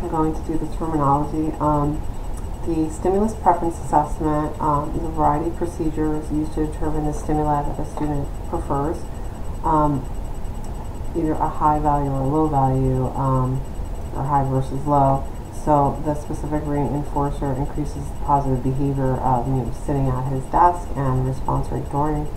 I'm going to do the terminology. The stimulus preference assessment is a variety of procedures used to determine the stimuli that a student prefers, either a high value or a low value, or high versus low. So the specific reinforcer increases the positive behavior of sitting at his desk and response rate during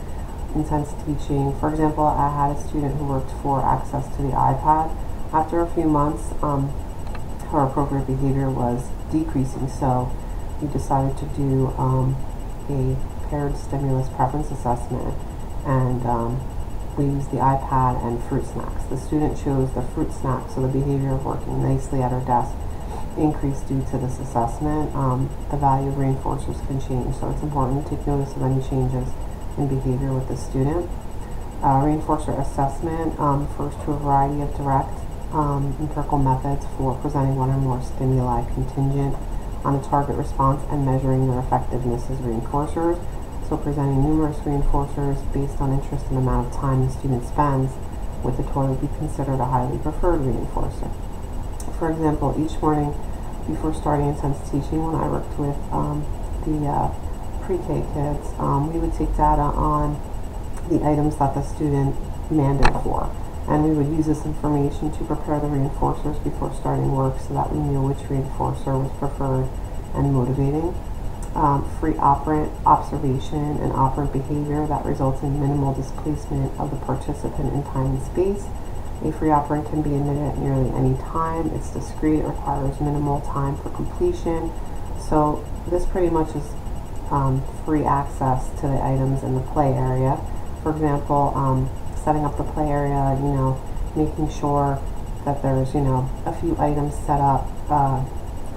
intense teaching. For example, I had a student who worked for access to the iPad. After a few months, her appropriate behavior was decreasing, so we decided to do a paired stimulus preference assessment, and we used the iPad and fruit snacks. The student chose the fruit snacks, so the behavior of working nicely at her desk increased due to this assessment. The value of reinforcers can change, so it's important to take notice of any changes in behavior with the student. Reinforcer assessment refers to a variety of direct empirical methods for presenting one or more stimuli contingent on a target response and measuring their effectiveness as reinforcers. So presenting numerous reinforcers based on interest and amount of time the student spends with the toy would be considered a highly preferred reinforcer. For example, each morning before starting intense teaching, when I worked with the pre-K kids, we would take data on the items that the student demanded for, and we would use this information to prepare the reinforcers before starting work so that we knew which reinforcer was preferred and motivating. Free operant observation and operant behavior that results in minimal displacement of the participant in time and space. A free operant can be emitted at nearly any time. It's discrete, it requires minimal time for completion. So this pretty much is free access to the items in the play area. For example, setting up the play area, making sure that there's, a few items set up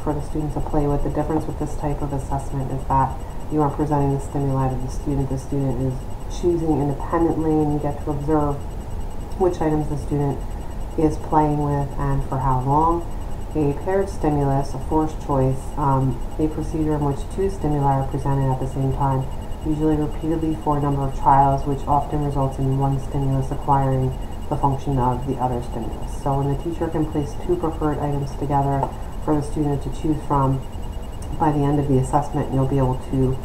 for the student to play with. The difference with this type of assessment is that you are presenting the stimuli to the student. The student is choosing independently, and you get to observe which items the student is playing with and for how long. A paired stimulus, a forced choice, a procedure in which two stimuli are presented at the same time, usually repeatedly for a number of trials, which often results in one stimulus acquiring the function of the other stimulus. So when the teacher can place two preferred items together for the student to choose from, by the end of the assessment, you'll be able to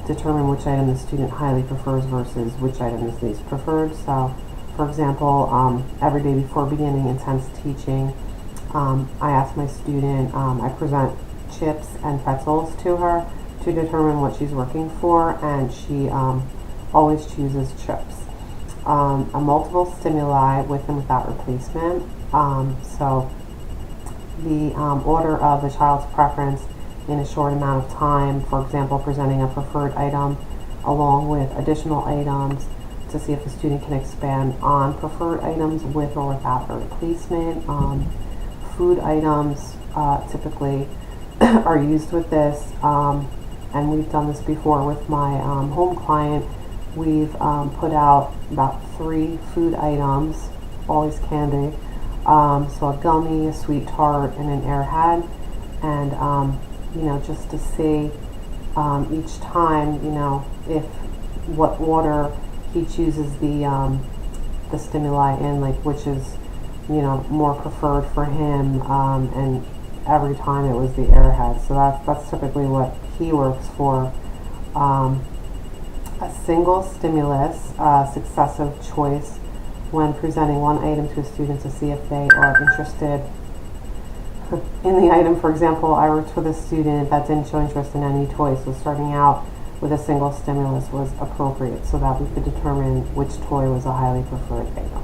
determine which item the student highly prefers versus which item is least preferred. So, for example, every day before beginning intense teaching, I ask my student, I present chips and pretzels to her to determine what she's working for, and she always chooses chips. A multiple stimuli with and without replacement. So the order of the child's preference in a short amount of time, for example, presenting a preferred item along with additional items to see if the student can expand on preferred items with or without a replacement. Food items typically are used with this, and we've done this before with my home client. We've put out about 3 food items, always candy, so a gummy, a sweet tart, and an airhead, and just to see each time, if what order he chooses the stimuli in, like which is more preferred for him, and every time it was the airhead. So that's typically what he works for. A single stimulus, successive choice, when presenting one item to a student to see if they are interested in the item. For example, I worked with a student that didn't show interest in any toy, so starting out with a single stimulus was appropriate so that we could determine which toy was a highly preferred item.